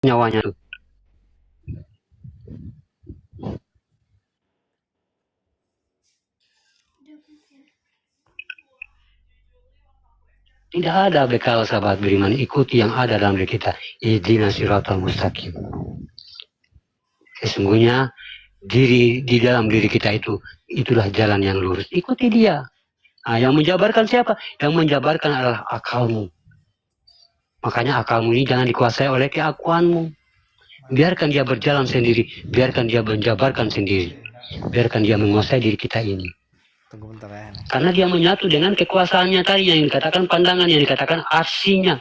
nyawanya. Tidak ada bekal sahabat beriman, ikuti yang ada dalam diri kita. Ihdinas siratal mustaqim. Sesungguhnya di dalam diri kita itulah jalan yang lurus. Ikuti dia. Nah, yang menjabarkan siapa? Yang menjabarkan adalah akalmu. Makanya akalmu ini jangan dikuasai oleh keakuanmu. Biarkan dia berjalan sendiri, biarkan dia menjabarkan sendiri, biarkan dia menguasai diri kita ini. Tunggu bentar ya. Karena dia menyatu dengan kekuasaannya tadi yang dikatakan pandangan, yang dikatakan arsinya.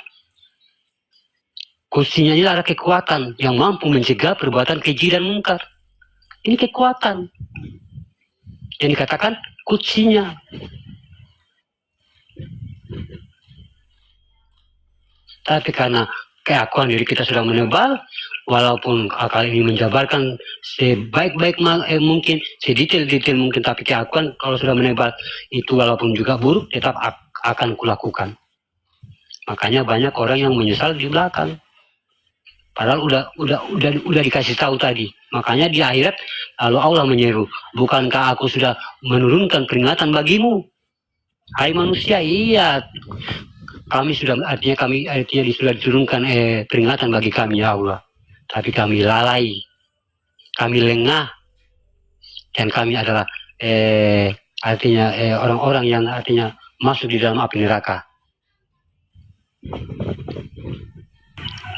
Kursinya ini adalah kekuatan yang mampu mencegah perbuatan keji dan mungkar. Ini kekuatan yang dikatakan kursinya. Tapi karena keakuan diri kita sudah menebal, walaupun akal ini menjabarkan sebaik-baik mungkin, sedetail-detail mungkin, tapi keakuan kalau sudah menebal itu walaupun juga buruk tetap akan kulakukan. Makanya banyak orang yang menyesal di belakang. Padahal udah dikasih tahu tadi. Makanya di akhirat lalu Allah menyeru, bukankah aku sudah menurunkan peringatan bagimu? Hai manusia, iya. Kami sudah sudah diturunkan peringatan bagi kami ya Allah. Tapi kami lalai, kami lengah, dan kami adalah orang-orang yang artinya masuk di dalam api neraka.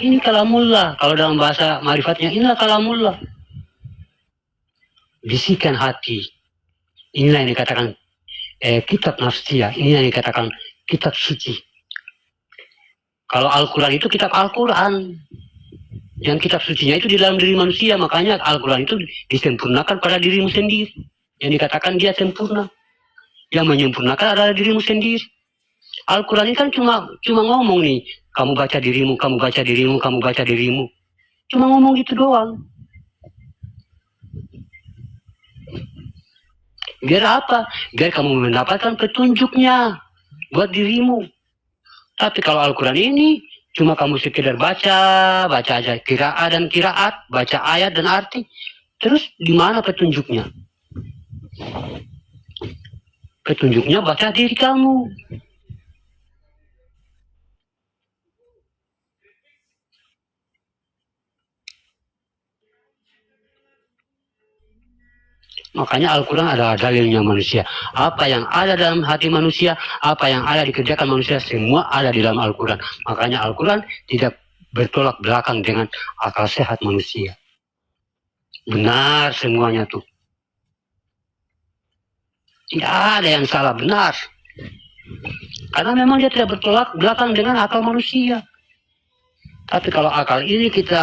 Ini kalamullah, kalau dalam bahasa ma'rifatnya inilah kalamullah. Bisikan hati. Inilah yang dikatakan kitab nafsiyah, ini yang dikatakan kitab suci. Kalau Al-Quran itu kitab Al-Quran. Yang kitab sucinya itu di dalam diri manusia. Makanya Al-Quran itu disempurnakan pada dirimu sendiri. Yang dikatakan dia sempurna. Yang menyempurnakan adalah dirimu sendiri. Al-Quran ini kan cuma ngomong nih. Kamu baca dirimu, kamu baca dirimu, kamu baca dirimu. Cuma ngomong gitu doang. Biar apa? Biar kamu mendapatkan petunjuknya buat dirimu. Tapi kalau Al-Quran ini cuma kamu sekedar baca aja qiraat dan qiraat, baca ayat dan arti. Terus di mana petunjuknya? Petunjuknya baca diri kamu. Makanya Al-Quran adalah dalilnya manusia. Apa yang ada dalam hati manusia, apa yang ada dikerjakan manusia, semua ada di dalam Al-Quran. Makanya Al-Quran tidak bertolak belakang dengan akal sehat manusia. Benar semuanya tuh. Tidak ada yang salah, benar. Karena memang dia tidak bertolak belakang dengan akal manusia. Tapi kalau akal ini kita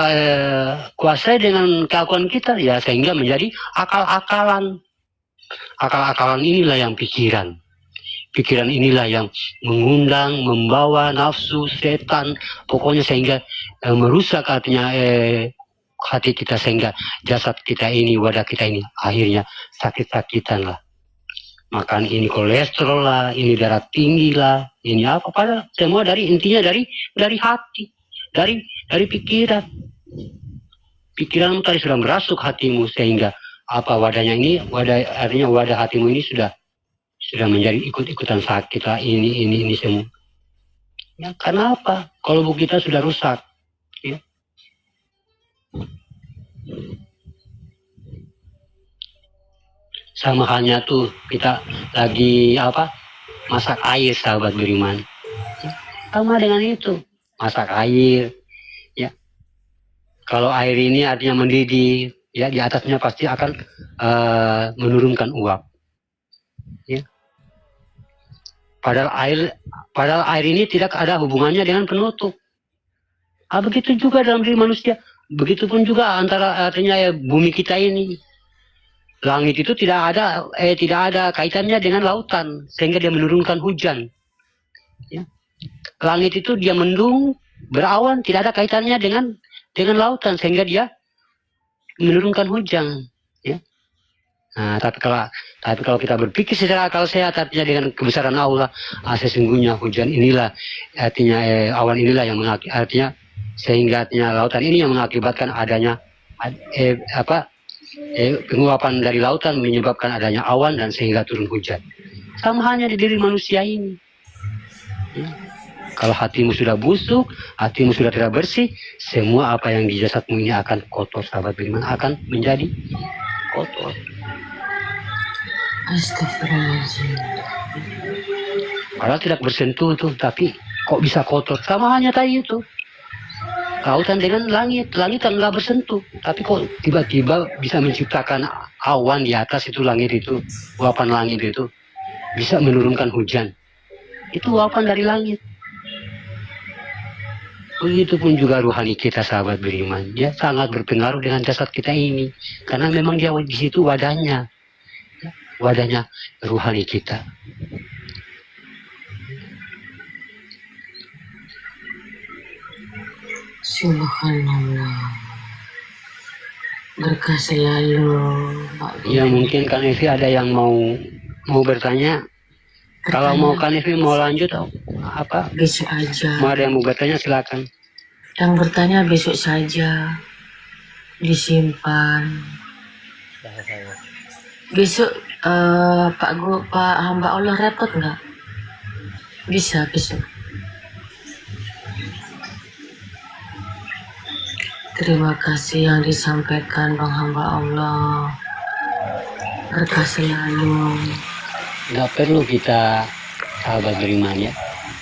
kuasai dengan keakuan kita, ya sehingga menjadi akal-akalan. Akal-akalan inilah yang pikiran. Pikiran inilah yang mengundang, membawa nafsu, setan, pokoknya sehingga merusak artinya hati kita, sehingga jasad kita ini, wadah kita ini akhirnya sakit-sakitan lah. Makan ini kolesterol lah, ini darah tinggi lah, ini apa, padahal semua intinya dari hati. Dari pikiran. Pikiranmu tadi sudah merasuk hatimu sehingga apa wadahnya ini, artinya wadah hatimu ini sudah menjadi ikut-ikutan sakit lah, ini semua. Ya, karena apa? Kalbu kita sudah rusak. Ya. Sama halnya tuh kita lagi masak air sahabat beriman. Ya, sama dengan itu. Masak air, ya. Kalau air ini artinya mendidih, ya di atasnya pasti akan menurunkan uap. Ya. Padahal air ini tidak ada hubungannya dengan penutup. Begitu juga dalam diri manusia. Begitupun juga antara artinya bumi kita ini. Langit itu tidak ada kaitannya dengan lautan, sehingga dia menurunkan hujan. Ya. Langit itu dia mendung, berawan, tidak ada kaitannya dengan lautan, sehingga dia menurunkan hujan. Ya. Nah, tapi kalau kita berpikir secara akal sehat, artinya dengan kebesaran Allah, sesungguhnya hujan inilah, artinya awan inilah yang artinya sehingga lautan ini yang mengakibatkan adanya penguapan dari lautan menyebabkan adanya awan dan sehingga turun hujan. Sama hanya di diri manusia ini. Ya. Kalau hatimu sudah busuk, hatimu sudah tidak bersih, semua apa yang di jasadmu ini akan kotor, sahabat beriman, akan menjadi kotor. Astagfirullahaladzim. Padahal tidak bersentuh tuh, tapi kok bisa kotor? Sama hanya tadi itu. Lautan dengan langit nggak bersentuh, tapi kok tiba-tiba bisa menciptakan awan di atas itu, langit itu, uapan langit itu bisa menurunkan hujan. Itu uapan dari langit. Begitupun juga rohani kita, sahabat beriman, ya sangat berpengaruh dengan jasad kita ini, karena memang dia di situ wadahnya rohani kita. Subhanallah. Berkah selalu, Pak. Ya mungkin Kang Evi ada yang mau bertanya. Kalau mau Kang Evi mau lanjut apa? Besok aja. Mau ada yang mau bertanya silakan. Yang bertanya besok saja. Disimpan. Besok Pak hamba Allah repot nggak? Bisa besok. Terima kasih yang disampaikan Bang hamba Allah. Berkah selalu. Nggak perlu kita, sahabat beriman, ya,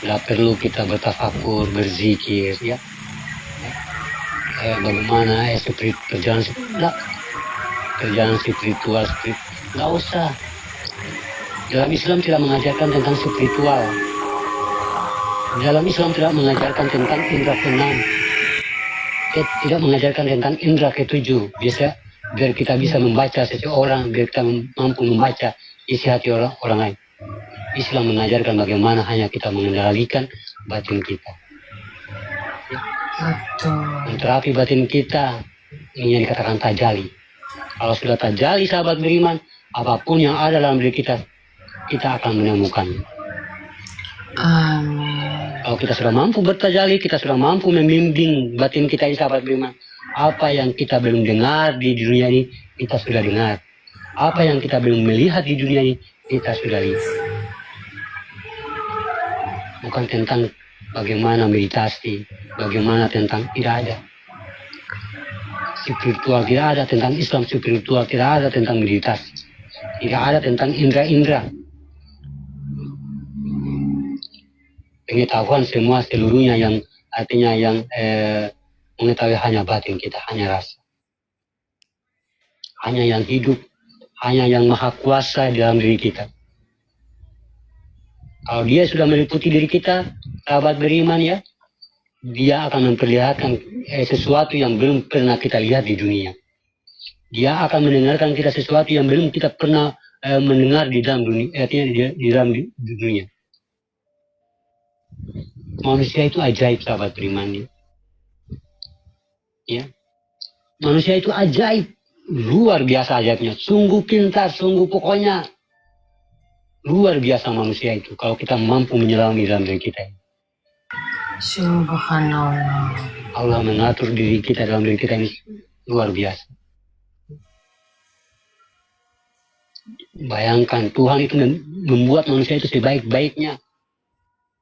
nggak perlu kita bertafakur, berzikir, ya. Bagaimana perjalanan spiritual, nggak usah. Dalam Islam tidak mengajarkan tentang spiritual. Dalam Islam tidak mengajarkan tentang indera keenam. Tidak mengajarkan tentang indera ketujuh, biar kita bisa membaca seseorang, biar kita mampu membaca isi hati orang lain. Islam mengajarkan bagaimana hanya kita mengendalikan batin kita. Menterapi batin kita, ini yang dikatakan tajali. Kalau sudah tajali, sahabat beriman, apapun yang ada dalam diri kita akan menemukannya. Amin. Kalau kita sudah mampu bertajali, kita sudah mampu membimbing batin kita ini, sahabat beriman. Apa yang kita belum dengar di dunia ini, kita sudah dengar. Apa yang kita belum melihat di dunia ini, kita sudah lihat. Bukan tentang bagaimana meditasi, bagaimana tentang tidak ada. Spiritual tidak ada tentang Islam, spiritual tidak ada tentang meditasi. Tidak ada tentang indera-indera. Pengetahuan semua seluruhnya yang artinya yang mengetahui hanya batin kita, hanya rasa. Hanya yang hidup, hanya yang maha kuasa dalam diri kita. Kalau dia sudah meliputi diri kita, sahabat beriman, ya, dia akan memperlihatkan sesuatu yang belum pernah kita lihat di dunia. Dia akan mendengarkan kita sesuatu yang belum kita pernah mendengar di dalam dunia, artinya di dalam dunia. Manusia itu ajaib, sahabat beriman, ya. Manusia itu ajaib, luar biasa ajaibnya, sungguh pintar, sungguh pokoknya luar biasa manusia itu. Kalau kita mampu menyelami dalam diri kita. Subhanallah. Allah mengatur diri kita dalam diri kita ini luar biasa. Bayangkan Tuhan itu membuat manusia itu sebaik-baiknya.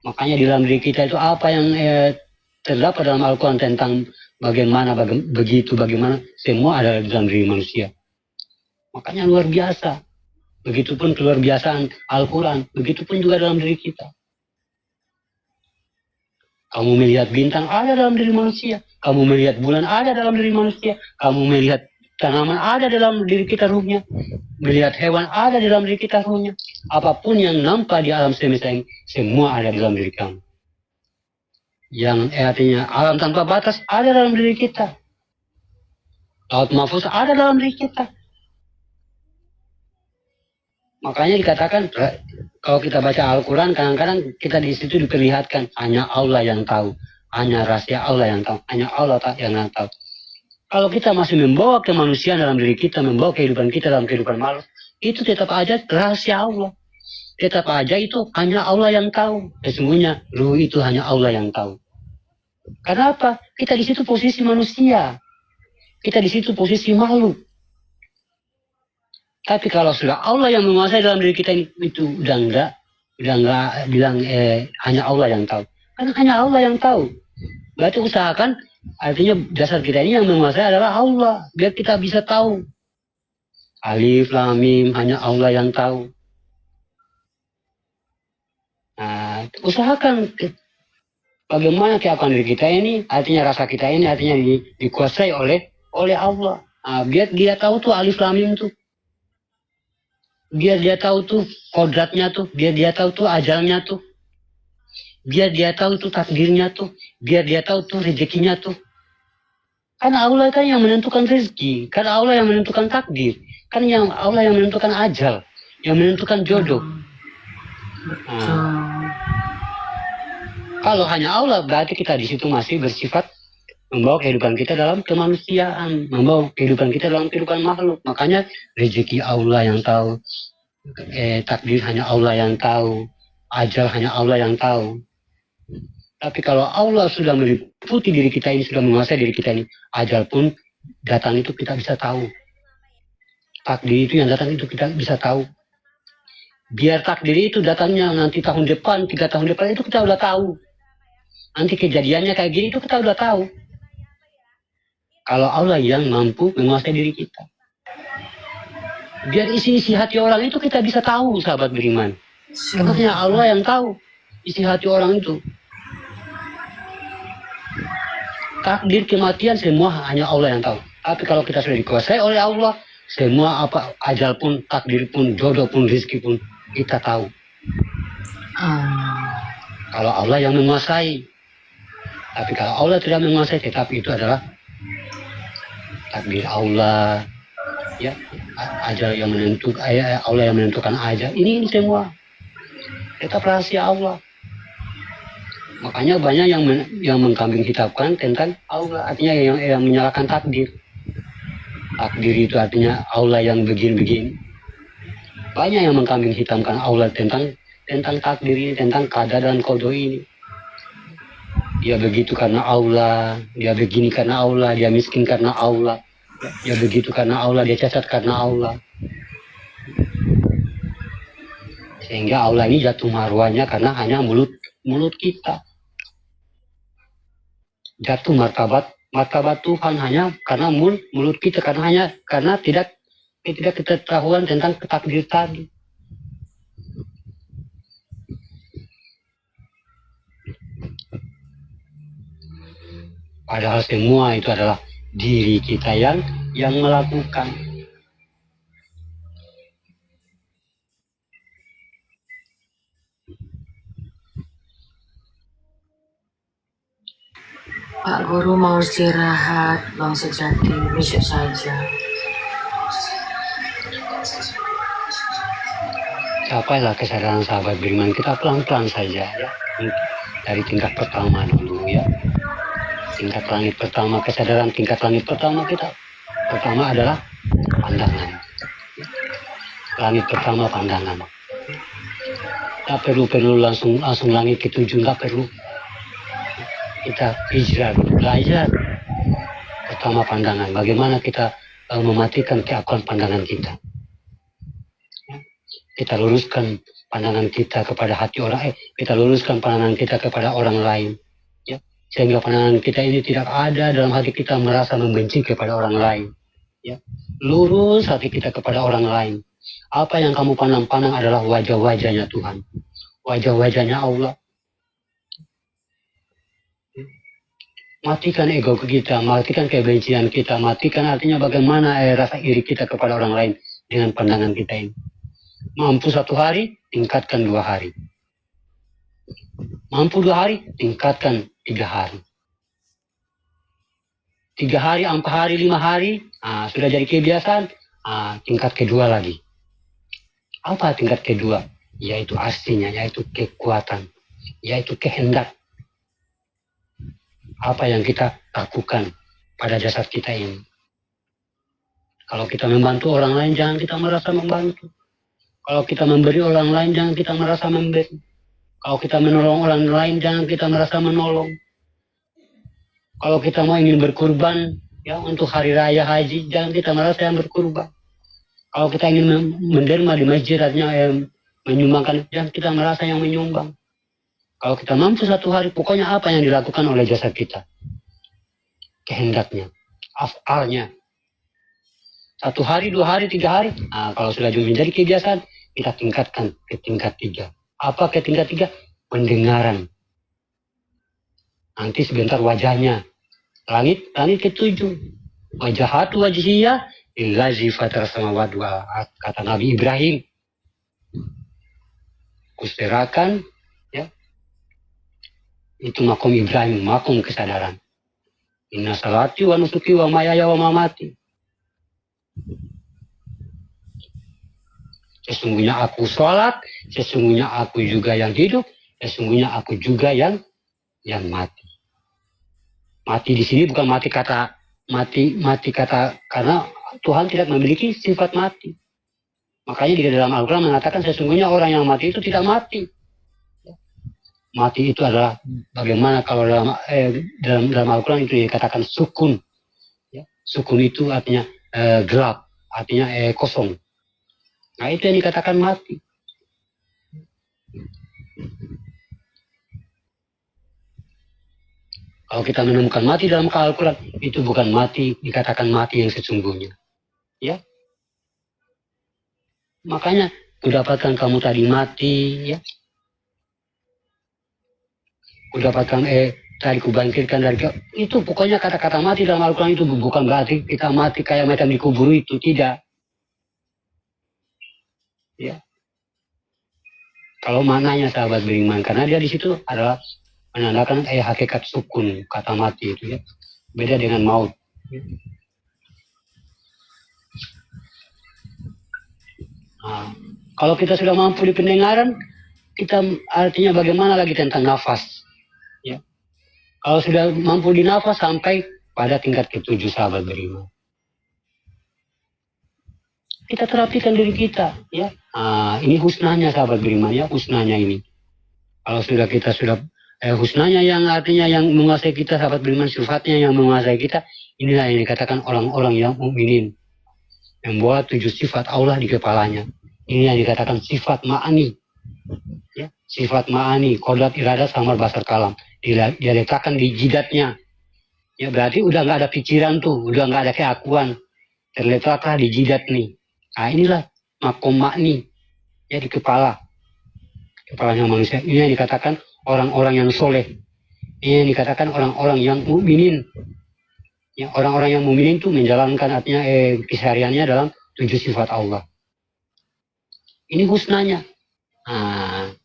Makanya di dalam diri kita itu apa yang terdapat dalam Al-Quran tentang bagaimana, semua ada di dalam diri manusia. Makanya luar biasa. Begitupun keluar biasaan Al-Quran, begitupun juga dalam diri kita. Kamu melihat bintang ada dalam diri manusia. Kamu melihat bulan ada dalam diri manusia. Kamu melihat tanaman ada dalam diri kita ruhnya. Melihat hewan ada dalam diri kita ruhnya. Apapun yang nampak di alam semesta ini, semua ada dalam diri kamu. Yang artinya alam tanpa batas ada dalam diri kita. Laut mahfuz ada dalam diri kita. Makanya dikatakan, kalau kita baca Al-Quran, kadang-kadang kita di situ diperlihatkan hanya Allah yang tahu, hanya rahasia Allah yang tahu, hanya Allah yang tahu. Kalau kita masih membawa kemanusiaan dalam diri kita, membawa kehidupan kita dalam kehidupan makhluk, itu tetap aja rahasia Allah. Tetap aja itu hanya Allah yang tahu. Sesungguhnya ruh itu hanya Allah yang tahu. Karena apa? Kita di situ posisi manusia. Kita di situ posisi makhluk. Tapi kalau sudah Allah yang menguasai dalam diri kita ini, itu udah enggak bilang hanya Allah yang tahu. Karena hanya Allah yang tahu. Berarti usahakan, artinya dasar kita ini yang menguasai adalah Allah. Biar kita bisa tahu. Alif, Lam, Mim, hanya Allah yang tahu. Nah, usahakan bagaimana keadaan diri kita ini, artinya rasa kita ini, artinya dikuasai oleh Allah. Nah, biar dia tahu tuh alif lam mim tuh. Biar dia tahu tuh kodratnya tuh, biar dia tahu tuh ajalnya tuh. Biar dia tahu tuh takdirnya tuh, biar dia tahu tuh rezekinya tuh. Karena Allah kan yang menentukan rezeki, karena Allah yang menentukan takdir, kan yang Allah yang menentukan ajal, yang menentukan jodoh. Nah, kalau hanya Allah, berarti kita di situ masih bersifat membawa kehidupan kita dalam kemanusiaan, membawa kehidupan kita dalam kehidupan makhluk. Makanya rezeki Allah yang tahu, takdir hanya Allah yang tahu, ajal hanya Allah yang tahu. Tapi kalau Allah sudah meliputi diri kita ini, sudah menguasai diri kita ini, ajal pun datang itu kita bisa tahu. Takdir itu yang datang itu kita bisa tahu. Biar takdir itu datangnya nanti tahun depan, 3 tahun depan itu kita udah tahu. Nanti kejadiannya kayak gini itu kita udah tahu. Kalau Allah yang mampu menguasai diri kita. Biar isi-isi hati orang itu kita bisa tahu, sahabat beriman. Karena hanya Allah yang tahu isi hati orang itu. Takdir kematian semua hanya Allah yang tahu. Tapi kalau kita sudah dikuasai oleh Allah, semua apa ajal pun, takdir pun, jodoh pun, rezeki pun kita tahu. Kalau Allah yang menguasai. Tapi kalau Allah tidak menguasai, tetapi itu adalah takdir Allah, ya, ajal yang menentukan, Allah yang menentukan ajal. Ini semua tetap rahasia Allah. Makanya banyak yang mengkambing hitamkan tentang Allah, artinya yang menyalahkan takdir. Takdir itu artinya Allah yang begini-begini. Banyak yang mengkambing hitamkan Allah tentang takdir ini, tentang qada dan qada ini. Dia begitu karena Allah, dia begini karena Allah, dia miskin karena Allah, dia begitu karena Allah, dia cacat karena Allah. Sehingga Allah ini jatuh marwahnya karena hanya mulut kita. Jatuh martabat Tuhan hanya karena mulut kita, karena tidak ketahuan tentang takdir tadi. Padahal semua itu adalah diri kita yang melakukan. Pak Guru mau istirahat, Bang Sejati, besok saja. Capailah kesadaran sahabat beriman kita pelan-pelan saja ya. Dari tingkat pertama dulu ya. Tingkat langit pertama, kesadaran tingkat langit pertama kita. Pertama adalah pandangan. Langit pertama pandangan. Tak perlu langsung langit ketujuh, tak perlu. Kita hijrah, belajar. Pertama pandangan, bagaimana kita mematikan keakuan pandangan kita. Kita luruskan pandangan kita kepada hati orang, kita luruskan pandangan kita kepada orang lain. Ya. Sehingga pandangan kita ini tidak ada dalam hati kita merasa membenci kepada orang lain. Ya. Lurus hati kita kepada orang lain. Apa yang kamu pandang-pandang adalah wajah-wajahnya Tuhan. Wajah-wajahnya Allah. Matikan ego kita, matikan kebencian kita, matikan artinya bagaimana rasa iri kita kepada orang lain dengan pandangan kita ini. Mampu 1 hari, tingkatkan 2 hari. Mampu 2 hari, tingkatkan 3 hari. 3 hari, 4 hari, 5 hari, sudah jadi kebiasaan, tingkat kedua lagi. Apa tingkat kedua? Yaitu aslinya, yaitu kekuatan, yaitu kehendak. Apa yang kita lakukan pada jasad kita ini. Kalau kita membantu orang lain, jangan kita merasa membantu. Kalau kita memberi orang lain, jangan kita merasa memberi. Kalau kita menolong orang lain, jangan kita merasa menolong. Kalau kita mau ingin berkurban ya untuk hari raya haji, jangan kita merasa yang berkurban. Kalau kita ingin menderma di masjid, artinya menyumbangkan, jangan kita merasa yang menyumbang. Kalau kita mampu satu hari, pokoknya apa yang dilakukan oleh jasad kita, kehendaknya, afalnya. 1 hari, 2 hari, 3 hari. Nah, kalau sudah menjadi kebiasaan, kita tingkatkan ke tingkat 3. Apa ke tingkat 3? Pendengaran. Nanti sebentar wajahnya. Langit ke-7. Wajahatu wajhiyah illazi fatara samawati wal ard, kata Nabi Ibrahim. Kuserakan ya. Itu makom Ibrahim, makom kesadaran. Inna salati wa nusuki wa mayaya wa mamati. Sesungguhnya aku sholat, sesungguhnya aku juga yang hidup, sesungguhnya aku juga yang mati. Mati di sini bukan mati kata karena Tuhan tidak memiliki sifat mati. Makanya di dalam Al-Quran mengatakan sesungguhnya orang yang mati itu tidak mati. Mati itu adalah bagaimana kalau dalam Al-Quran itu dikatakan sukun. Ya. Sukun itu artinya gelap, artinya kosong. Nah itu yang dikatakan mati. Kalau kita menemukan mati dalam Al-Quran, itu bukan mati, dikatakan mati yang sesungguhnya. Ya. Makanya kudapatkan kamu tadi mati, ya. Kudapatkan tadi kubangkitkan dari itu pokoknya kata-kata mati dalam Al-Quran itu bukan berarti kita mati kayak macam dikubur itu, tidak. Ya. Kalau maknanya sahabat beriman, karena dia di situ adalah menandakan hakikat sukun, kata mati itu ya. Beda dengan maut. Nah, kalau kita sudah mampu di pendengaran, kita artinya bagaimana lagi tentang nafas. Ya. Kalau sudah mampu di nafas sampai pada tingkat ke-7 sahabat beriman. Kita terapikan diri kita, ya. Ini husnanya sahabat beriman, ya, husnanya ini. Kalau sudah kita husnanya yang artinya yang menguasai kita, sahabat beriman, sifatnya yang menguasai kita, inilah yang dikatakan orang-orang yang mukminin, membawa 7 sifat Allah di kepalanya. Ini yang dikatakan sifat ma'ani, ya, sifat ma'ani, kodrat iradat samar basar kalam, dia letakkan di jidatnya. Ya berarti udah nggak ada pikiran tuh, udah nggak ada keakuan, terletaklah di jidat nih. Nah inilah makom ma'ni, ya, di kepalanya manusia. Ini yang dikatakan orang-orang yang soleh. Ini yang dikatakan orang-orang yang mukminin. Ya, orang-orang yang mukminin itu menjalankan artinya kesehariannya dalam 7 sifat Allah. Ini husnanya.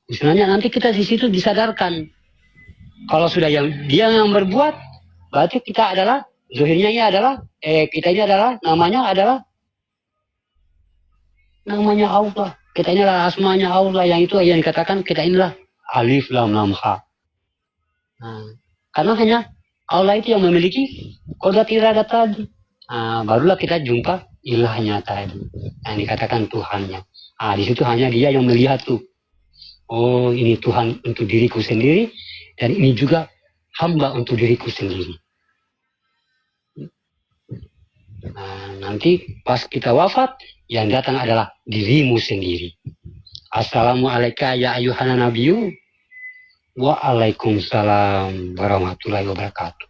Husnanya nanti kita di situ disadarkan. Kalau sudah dia yang berbuat, berarti kita adalah zahirnya ini adalah kita ini adalah namanya Allah. Kita ini adalah asmanya Allah, yang itu yang dikatakan kita inilah alif lam lam ha. Karena hanya Allah itu yang memiliki kodrat iradat tadi. Barulah kita jumpa ilahnya tadi, yang dikatakan Tuhannya. Di situ hanya dia yang melihat tuh. Oh, ini Tuhan untuk diriku sendiri, dan ini juga hamba untuk diriku sendiri. Nanti pas kita wafat, yang datang adalah dirimu sendiri. Assalamualaikum ya ayuhana nabiyyu. Waalaikumsalam warahmatullahi wabarakatuh.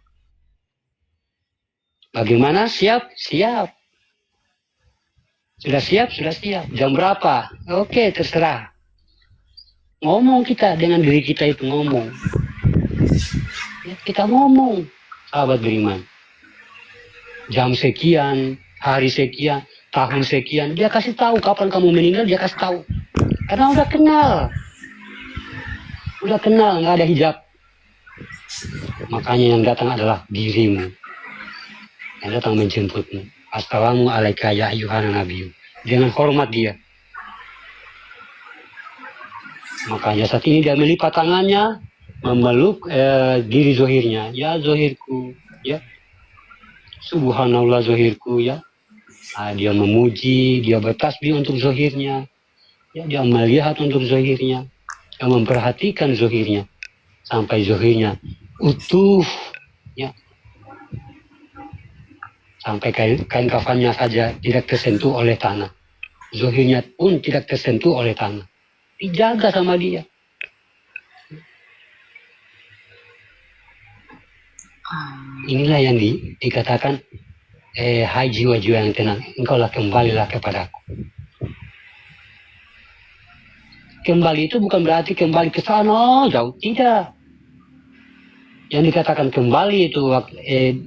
Bagaimana? Siap? Siap. Sudah siap? Sudah siap. Jam berapa? Oke, terserah. Ngomong kita dengan diri kita itu ngomong. Ya, kita ngomong, sahabat beriman. Jam sekian, hari sekian, tahun sekian, dia kasih tahu kapan kamu meninggal, dia kasih tahu. Karena udah kenal, nggak ada hijab. Makanya yang datang adalah dirimu, yang datang menjemputmu. Assalamualaikum ya ayyuhan nabiyyu, dengan hormat dia. Makanya saat ini dia melipat tangannya, memeluk diri zohirnya. Ya zohirku, ya. Subhanallah zohirku, ya. Dia memuji, dia bertasbih untuk zohirnya. Ya, dia melihat untuk zohirnya. Dia memperhatikan zohirnya. Sampai zohirnya utuh, ya. Sampai kain kafannya saja tidak tersentuh oleh tanah. Zohirnya pun tidak tersentuh oleh tanah. Dijaga sama dia. Inilah yang dikatakan, hai jiwa-jiwa yang tenang, engkaulah kembalilah kepadaku. Kembali itu bukan berarti kembali ke sana jauh, tidak. Yang dikatakan kembali itu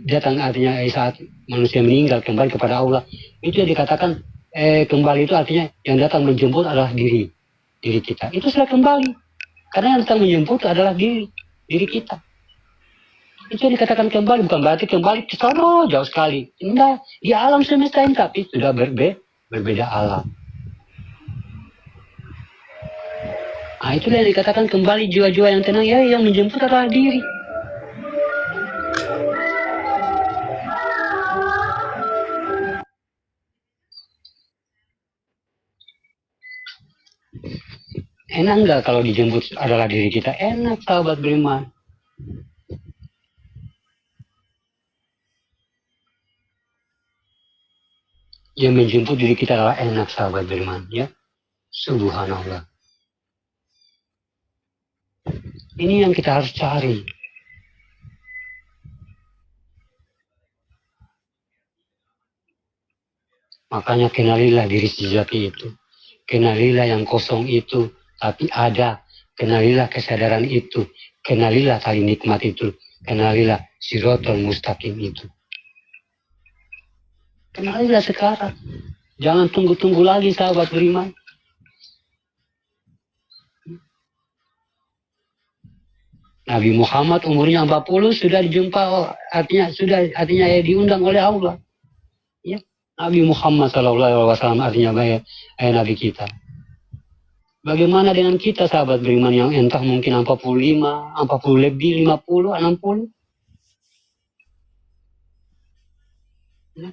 datang artinya saat manusia meninggal kembali kepada Allah. Itu yang dikatakan kembali itu artinya yang datang menjemput adalah diri kita. Itu sudah kembali. Karena yang datang menjemput adalah diri kita. Itu yang dikatakan kembali, bukan berarti kembali ke sana jauh sekali. Enggak, di alam semesta ini tapi sudah berbeda alam. Nah, itulah yang dikatakan kembali jiwa-jiwa yang tenang, ya yang menjemput adalah diri. Enak enggak kalau dijemput adalah diri kita? Enak, sahabat beriman. Yang menjemput diri kita adalah enak, sahabat beriman, ya. Subhanallah. Ini yang kita harus cari. Makanya kenalilah diri sejati itu. Kenalilah yang kosong itu, tapi ada. Kenalilah kesadaran itu. Kenalilah tali nikmat itu. Kenalilah sirotol mustaqim itu. Kenalilah sekarang. Jangan tunggu-tunggu lagi, sahabat beriman. Nabi Muhammad umurnya 40 sudah dijumpa, artinya diundang oleh Allah. Ya. Nabi Muhammad SAW artinya Nabi kita. Bagaimana dengan kita, sahabat beriman, yang entah mungkin 45, 40 lebih, 50, 60? Ya.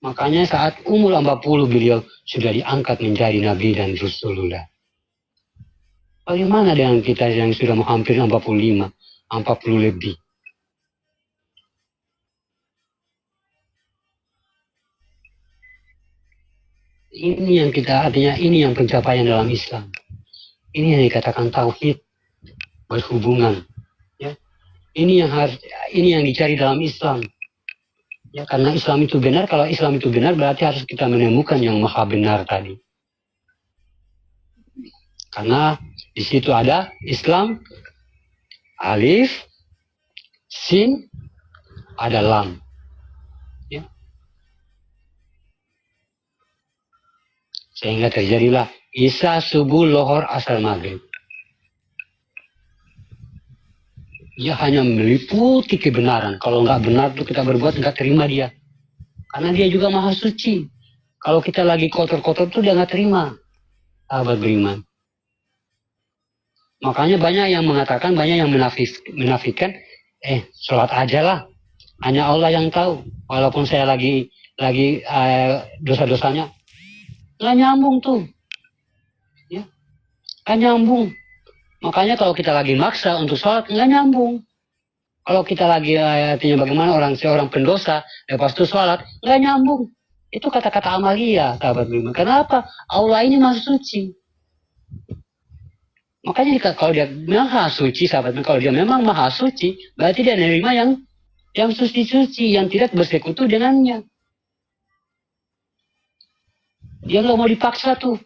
Makanya saat umur 40 beliau sudah diangkat menjadi Nabi dan Rasulullah. Bagaimana dengan kita yang sudah hampir 45, 40 lebih? Ini yang kita artinya, ini yang pencapaian dalam Islam. Ini yang dikatakan tauhid, berhubungan. Ya. Ini yang dicari dalam Islam. Ya, karena Islam itu benar. Kalau Islam itu benar berarti harus kita menemukan yang maha benar tadi. Karena di situ ada Islam, alif, sin, ada lam. Ya. Sehingga terjadilah Isya, subuh, lohor, asar, maghrib. Dia hanya meliputi kebenaran. Kalau nggak benar itu kita berbuat, nggak terima dia. Karena dia juga maha suci. Kalau kita lagi kotor-kotor tuh dia nggak terima. Sahabat beriman. Makanya banyak yang mengatakan, banyak yang menafikan, sholat aja lah. Hanya Allah yang tahu. Walaupun saya lagi dosa-dosanya, nggak nyambung tuh. Ya, nggak nyambung. Makanya kalau kita lagi maksa untuk sholat, nggak nyambung. Kalau kita lagi artinya bagaimana seorang pendosa, lepas itu sholat, nggak nyambung. Itu kata-kata amalia, sahabat beriman. Kenapa? Allah ini maha suci. Makanya kalau dia maha suci, sahabat beriman, kalau dia memang maha suci, berarti dia menerima yang suci-suci, yang tidak bersekutu dengannya. Dia nggak mau dipaksa tuh.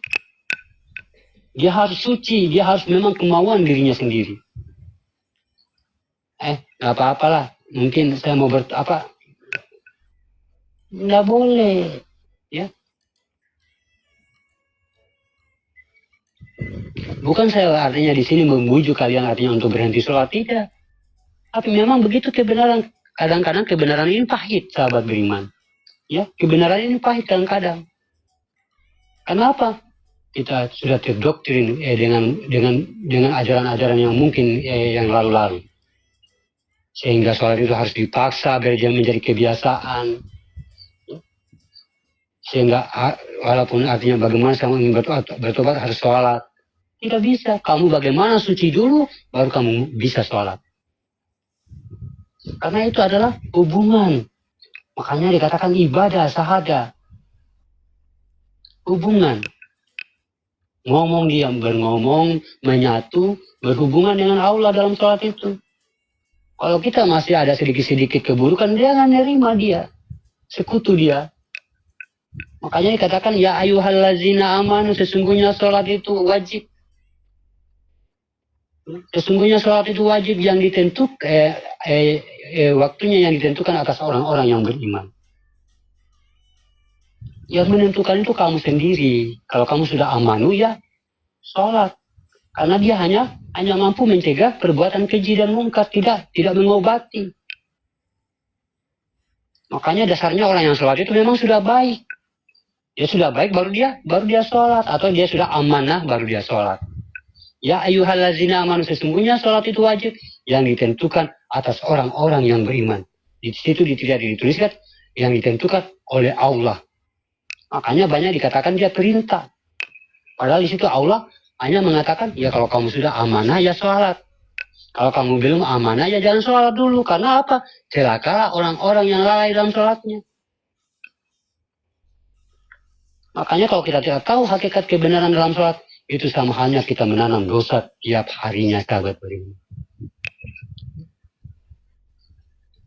Dia harus suci, dia harus memang kemauan dirinya sendiri. Nggak apa-apalah. Mungkin saya mau nggak boleh, ya. Bukan saya artinya di sini membujuk kalian artinya untuk berhenti sholat, tidak. Tapi memang begitu kebenaran. Kadang-kadang kebenaran ini pahit, sahabat beriman. Ya, kebenaran ini pahit kadang-kadang. Kenapa? Kita sudah terdoktrin dengan ajaran-ajaran yang mungkin yang lalu-lalu. Sehingga sholat itu harus dipaksa menjadi kebiasaan. Sehingga walaupun artinya bagaimana kamu ingin bertobat harus sholat. Tidak bisa. Kamu bagaimana suci dulu, baru kamu bisa sholat. Karena itu adalah hubungan. Makanya dikatakan ibadah, sahada, hubungan. Ngomong dia, berngomong, menyatu, berhubungan dengan Allah dalam sholat itu. Kalau kita masih ada sedikit-sedikit keburukan, jangan nerima dia. Sekutu dia. Makanya dikatakan, ya ayyuhallazina amanu, sesungguhnya sholat itu wajib. Sesungguhnya sholat itu wajib yang ditentukan, waktunya yang ditentukan atas orang-orang yang beriman. Yang menentukan itu kamu sendiri. Kalau kamu sudah amanu, ya sholat. Karena dia hanya mampu mencegah perbuatan keji dan mungkar, tidak mengobati. Makanya dasarnya orang yang sholat itu memang sudah baik. Dia sudah baik baru dia sholat, atau dia sudah amanah baru dia sholat. Ya ayyuhallazina amanu, sesungguhnya sholat itu wajib yang ditentukan atas orang-orang yang beriman. Di situ tidak dituliskan yang ditentukan oleh Allah. Makanya banyak dikatakan dia perintah. Padahal di situ Allah hanya mengatakan, ya kalau kamu sudah amanah ya sholat. Kalau kamu belum amanah ya jangan sholat dulu. Karena apa? Celakalah orang-orang yang lalai dalam sholatnya. Makanya kalau kita tidak tahu hakikat kebenaran dalam sholat, itu sama halnya kita menanam dosa tiap harinya, sahabat beriman.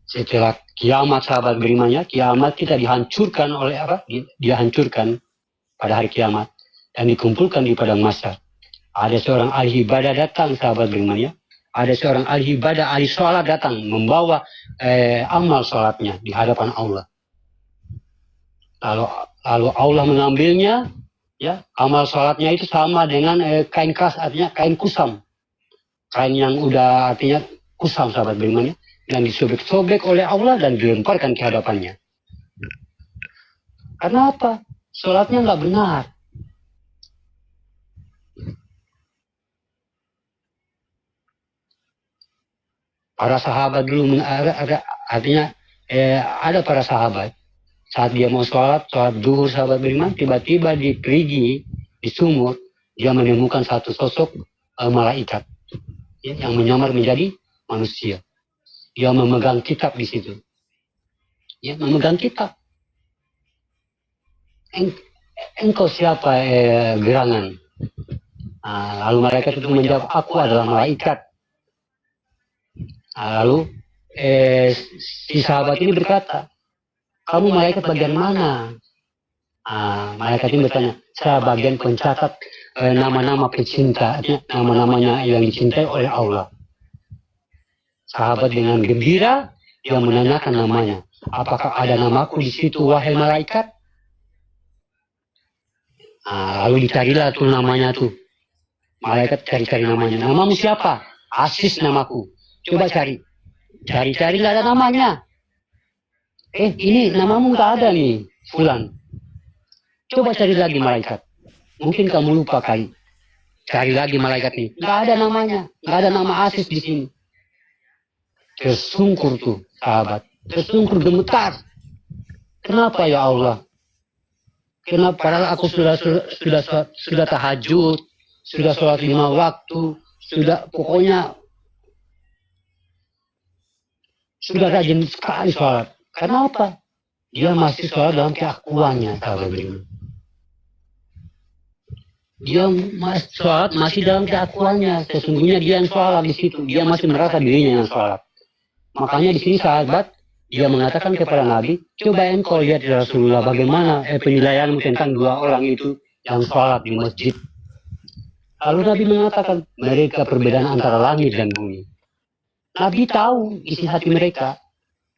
Setelah kiamat, sahabat berimannya, kiamat kita dihancurkan oleh apa? Dia hancurkan pada hari kiamat dan dikumpulkan di padang mahsyar. Ada seorang ahli ibadah datang, sahabat berimannya. Ada seorang ahli ibadah, ahli sholat datang membawa amal sholatnya di hadapan Allah. Lalu Allah mengambilnya. Ya, amal sholatnya itu sama dengan kain kas, artinya kain kusam. Kain yang udah artinya kusam, sahabat berimannya. Dan disobek-sobek oleh Allah dan dilemparkan ke hadapannya. Karena apa? Sholatnya nggak benar. Para sahabat dulu, artinya ada para sahabat. Saat dia mau sholat duhur, sahabat beriman, tiba-tiba di perigi, di sumur, dia menemukan satu sosok malaikat ya, yang menyamar menjadi manusia. Dia memegang kitab di situ. Ya, memegang kitab. Engkau siapa, gerangan? Lalu malaikat itu menjawab, aku adalah malaikat. Lalu si sahabat ini berkata, kamu malaikat bagian mana? Malaikat ini bertanya, saya bagian pencatat nama-nama pecinta, nama-namanya yang dicintai oleh Allah. Sahabat dengan gembira, dia menanyakan namanya. Apakah ada namaku di situ, wahai malaikat? Lalu dicarilah tuh namanya tuh. Malaikat cari-cari namanya. Namamu siapa? Asis namaku. Coba cari. Cari-cari nggak ada namanya. Ini namamu nggak ada nih, Fulan. Coba cari lagi malaikat. Mungkin kamu lupa kali. Cari lagi malaikat nih. Nggak ada namanya. Nggak ada nama Asis di sini. Tersungkur tuh sahabat. Tersungkur, gemetar. Kenapa ya Allah? Kenapa? Padahal aku sudah tahajud, sudah sholat 5 waktu, sudah pokoknya sudah rajin sekali sholat. Kenapa? Dia masih sholat dalam keakuannya, sahabat beriman. Dia sholat masih dalam keakuannya. Sesungguhnya dia yang sholat di situ. Dia masih merasa dirinya yang sholat. Makanya di sini sahabat, dia mengatakan kepada Nabi, coba engkau lihat ya Rasulullah bagaimana penilaianmu tentang 2 orang itu yang sholat di masjid. Lalu Nabi mengatakan, mereka perbedaan antara langit dan bumi. Nabi tahu isi hati mereka.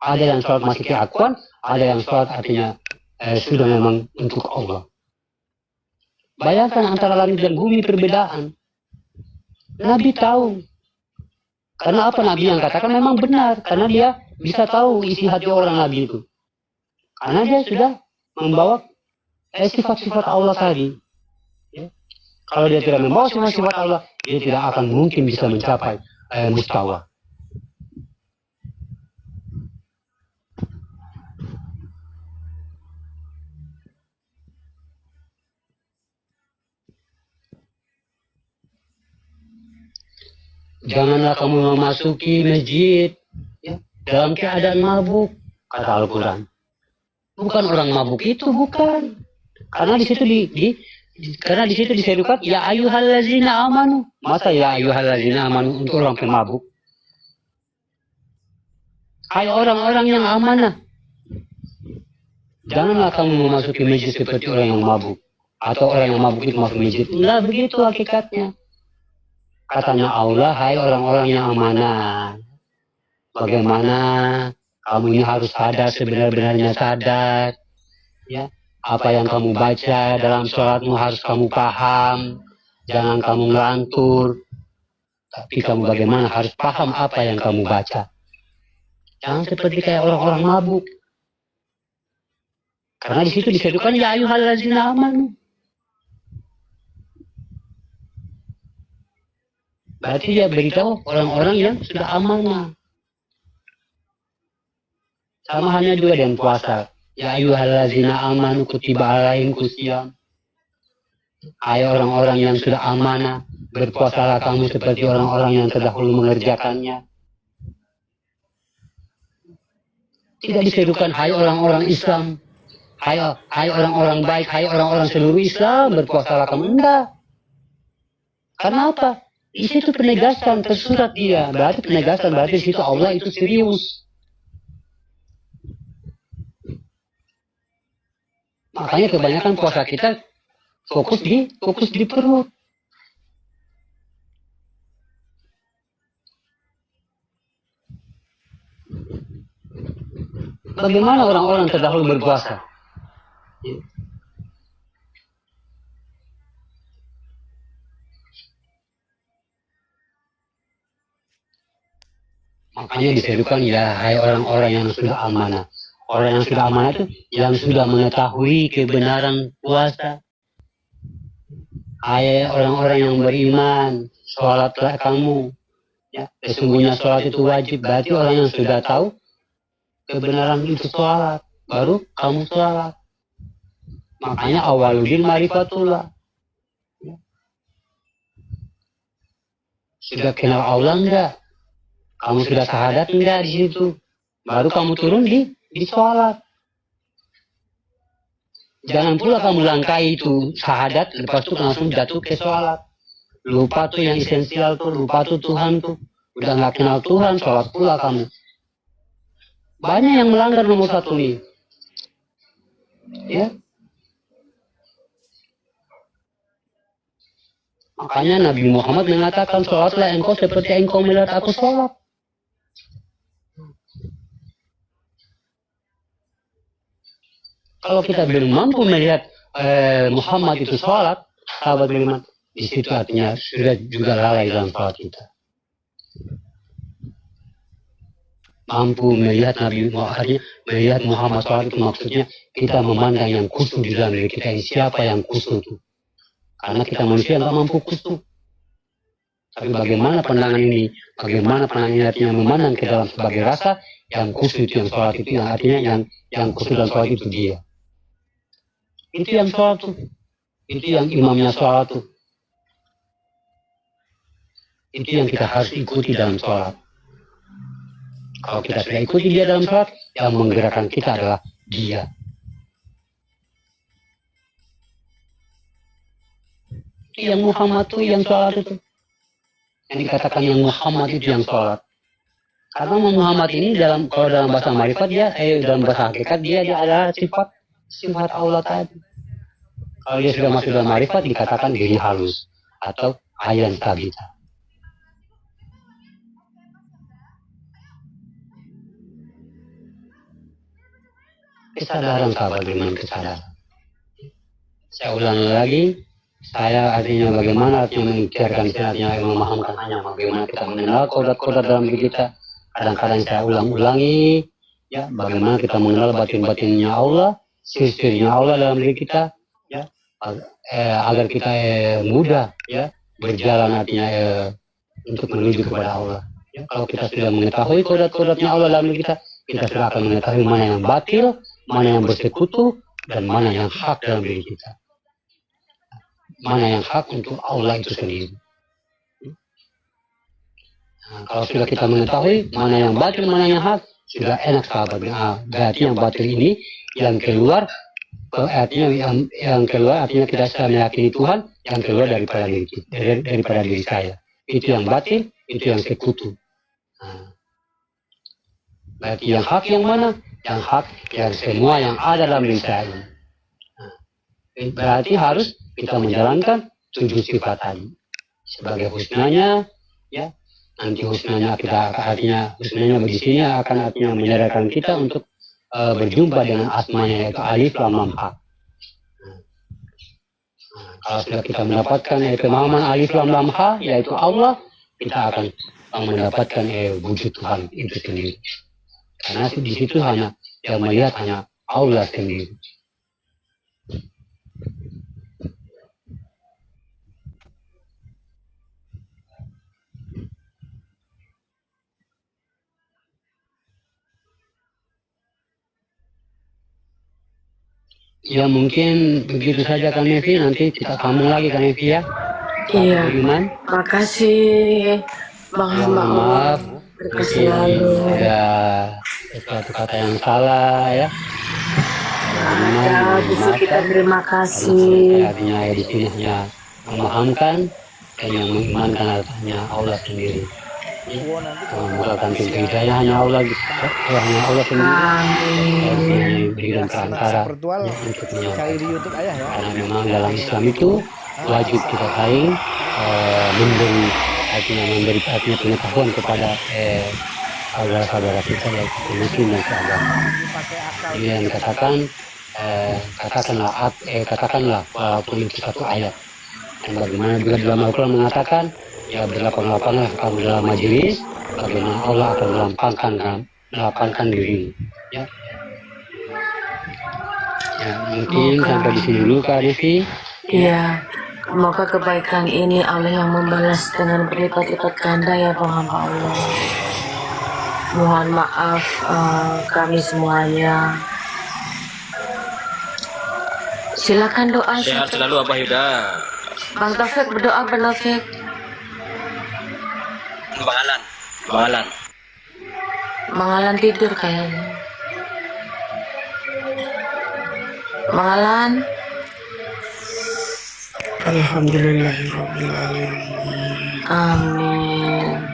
Ada yang sholat masih keakuan, ada yang sholat artinya sudah memang untuk Allah. Bayangkan antara langit dan bumi perbedaan. Nabi tahu. Karena apa Nabi yang katakan memang benar. Karena dia bisa tahu isi hati orang Nabi itu. Karena dia sudah membawa sifat-sifat Allah tadi. Ya. Kalau dia tidak membawa sifat-sifat Allah, dia tidak akan mungkin bisa mencapai mustawa. Janganlah kamu memasuki masjid ya, dalam keadaan mabuk, kata Al-Quran. Bukan orang mabuk itu, bukan. Karena di situ karena di situ diserukan ya ayyuhallazina amanu. Masa ya ayyuhallazina amanu untuk orang pemabuk? Hai orang-orang yang amanah. Janganlah kamu memasuki masjid seperti orang yang mabuk. Atau orang yang mabuk itu masuk masjid. Enggak begitu hakikatnya. Katanya Allah, hai orang-orang yang amanah. Bagaimana kamu ini harus sadar, sebenar-benarnya sadar. Ya, apa yang kamu baca dalam sholatmu harus kamu paham. Jangan kamu ngelantur. Tapi kamu bagaimana harus paham apa yang kamu baca. Jangan seperti kayak orang-orang mabuk. Karena di situ disedukan ya ayyuhallazina amanu. Berarti dia beritahu orang-orang yang sudah amanah. Sama halnya juga dengan puasa. Ya ayyuhallazina amanu kutiba alaihimkus syiyam. Hai orang-orang yang sudah amanah, berpuasalah kamu seperti orang-orang yang terdahulu mengerjakannya. Tidak diserukan hai orang-orang Islam. Hai orang-orang baik, hai orang-orang seluruh Islam, berpuasalah kamu. Enggak. Karena apa? Di situ penegasan, tersurat dia. Berarti penegasan, berarti di situ Allah itu serius. Makanya kebanyakan puasa kita fokus di perut. Bagaimana orang-orang terdahulu berpuasa? Makanya diserukan ya hai orang-orang yang sudah amanah. Orang yang sudah amanah itu yang sudah mengetahui kebenaran puasa. Hai orang-orang yang beriman, sholatlah kamu. Ya, sesungguhnya sholat itu wajib. Berarti orang yang sudah tahu kebenaran itu sholat, baru kamu sholat. Makanya awaludin marifatullah. Sudah kenal Allah enggak? Kamu sudah syahadat enggak di situ? Baru kamu turun di sholat. Jangan pula kamu langkai itu syahadat, lepas itu langsung jatuh ke sholat. Lupa tuh yang esensial tuh, lupa tuh Tuhan tuh. Udah nggak kenal Tuhan, sholat pula kamu. Banyak yang melanggar nomor satu nih. Ya. Makanya Nabi Muhammad mengatakan sholatlah engkau seperti engkau melihat aku sholat. Kalau kita belum mampu melihat Muhammad itu sholat, sahabat beriman, di situ artinya sudah juga lalai dalam sholat kita. Mampu melihat Nabi Muhammad, melihat Muhammad sholat itu maksudnya kita memandang yang khusyuk di dalam diri kita. Siapa yang khusyuk itu? Karena kita manusia nggak mampu khusyuk. Tapi bagaimana pandangan ini? Bagaimana pandangan ini artinya memandang ke dalam sebagai rasa yang khusyuk itu yang sholat itu, yang artinya yang khusyuk dalam sholat itu dia. Itu yang sholat tuh. Itu yang imamnya sholat tuh. Itu yang kita harus ikuti dalam sholat. Kalau kita sudah ikuti dia dalam sholat, yang menggerakkan kita adalah dia. Itu yang Muhammad tuh yang sholat itu. Yang dikatakan yang Muhammad itu yang sholat. Karena Muhammad ini kalau dalam bahasa marifat dia, dalam bahasa hakikat dia adalah sifat Allah tadi. Kalau dia sudah masuk dalam marifat dikatakan diri halus atau ayan sabita. Kesadaran sahabat dengan kesadaran. Saya ulangi lagi, saya artinya bagaimana artinya mengikhtiarkan artinya memahamkan hanya bagaimana kita mengenal kodat-kodat dalam diri kita. Kadang-kadang saya ulang-ulangi, ya bagaimana kita mengenal batin-batinnya Allah, sir-sirnya Allah dalam diri kita, ya agar kita mudah ya berjalan artinya untuk menuju kepada Allah. Ya, kalau kita sudah mengetahui kodat-kodatnya Allah dalam diri kita sudah akan mengetahui mana yang batil, mana yang bersekutu, dan mana yang hak dalam diri kita. Mana yang hak untuk Allah itu sendiri. Nah, kalau sudah kita mengetahui mana yang batil, mana yang hak, sudah enak sahabat. Berarti yang batil ini yang keluar artinya yang keluar artinya tidak saya meyakini Tuhan, yang keluar daripada diri saya. Itu yang batil, itu yang sekutu. Berarti yang hak yang mana? Yang hak yang semua yang ada dalam diri saya ini. Berarti harus kita menjalankan 7 sifat tadi. Sebagai husnanya, ya. Nanti husnanya kita artinya husnanya di sini akan artinya menyadarkan kita untuk berjumpa dengan asmanya yaitu alif lam lam ha. Kalau sudah kita mendapatkan pemahaman alif lam lam ha yaitu Allah, kita akan mendapatkan wujud Tuhan itu sendiri. Karena di situ hanya yang melihat hanya Allah sendiri. Ya mungkin begitu saja Kak Nevi, nanti kita sambung lagi Kak Nevi ya. Iya. Makasih Bang Hamba Allah. Maaf, Berkasih lalu. ada sesuatu kata yang salah ya. Ada, justru kita terima kasih. Artinya di sini hanya memahamkan dan yang mengimankan artinya Allah sendiri. Menggunakan pintu hidayah hanya Allah, hanya Allah sendiri. Yang diberikan perantara untuk menyampaikan. Karena memang dalam Islam itu wajib kita saling memberi artinya pengetahuan kepada saudara-saudara kita yaitu muslim dan seagama. Jadi yang dikatakan katakanlah walaupun itu satu ayat. Dan bagaimana bila dalam Al-Quran mengatakan ya berlapang-lapanglah kamu dalam majelis, bagaimana Allah akan melapangkan diri. Ya. Ya, mungkin sampai di sini dulu Kak Devi. Iya. Semoga kebaikan ini Allah yang membalas dengan berlipat-lipat ganda ya Bang Hamba Allah. Mohon maaf kami semuanya. Silakan doa. Sehat selalu Abah Yuda. Bang Taufik berdoa Bang Taufik. Mangalan tidur kayaknya. Mangalan. Alhamdulillahirrabbilalamin. Amin.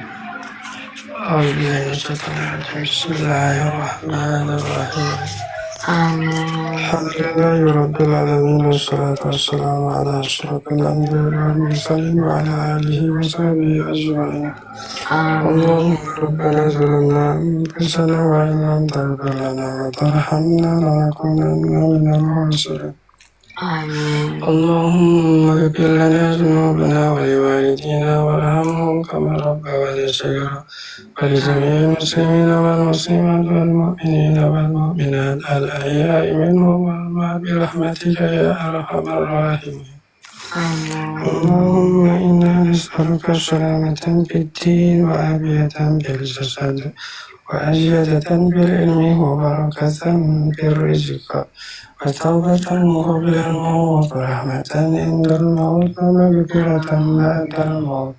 Bismillahirrahmanirrahim. Amin. Alhamdulillahirrabbilalamin. Wassalatu wassalamu ala asyrafil anbiya'i wal mursalin wa ala alihi wa sahbihi ajma'in. Allahumma rabbana zalamna anfusana wa in lam taghfir lana wa tarhamna lanakunanna minal khasirin. Amin. اللهم اغفر لنا ذنوبنا ولوالدينا وارحمهم كما ربونا صغيرا ولجميع المسلمين والمسلمات والمؤمنين والمؤمنات الأحياء منهم والأموات برحمتك يا أرحم الراحمين. اللهم إنا نسألك سلامة في الدين وعافية في الجسد وأجية في العلم وبركة في الرزق وتوبة قبل الموت ورحمة عند الموت ومغفرة بعد الموت.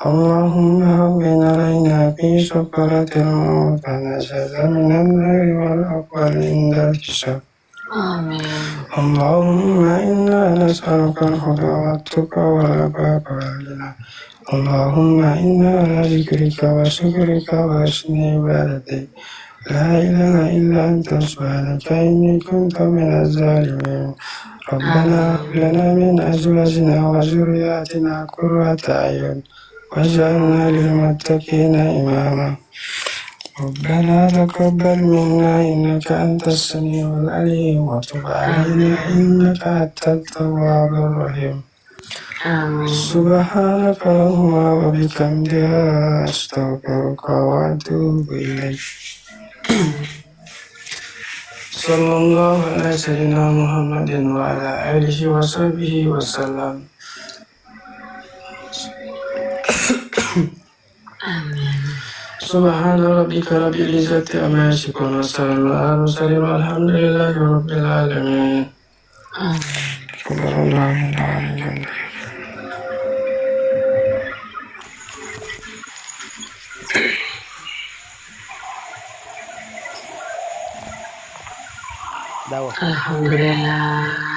اللهم هون علينا في سكرة الموت ونجاة من النار والأقوال عند الحساب. اللهم إنا نسألك الهدى والتقى والعفاف والغنى. اللهم إنا على ذكرك وشكرك وحسن عبادتك لا إله إلا أنت سبحانك إني كنت من الظالمين. ربنا هب لنا من أزواجنا وذرياتنا قرة أعين واجعلنا للمتقين إماما. ربنا تقبل منا إنك أنت السميع العليم وتب علينا إنك أنت التواب الرحيم. سبحانك اللهم وبحمدك أستغفرك وأتوب إليك. صلى الله على سيدنا محمد وعلى آله وصحبه وسلم. سبحان ربك رب العزة عما يصفون وسلام على المرسلين والحمد لله رب العالمين. Alhamdulillah.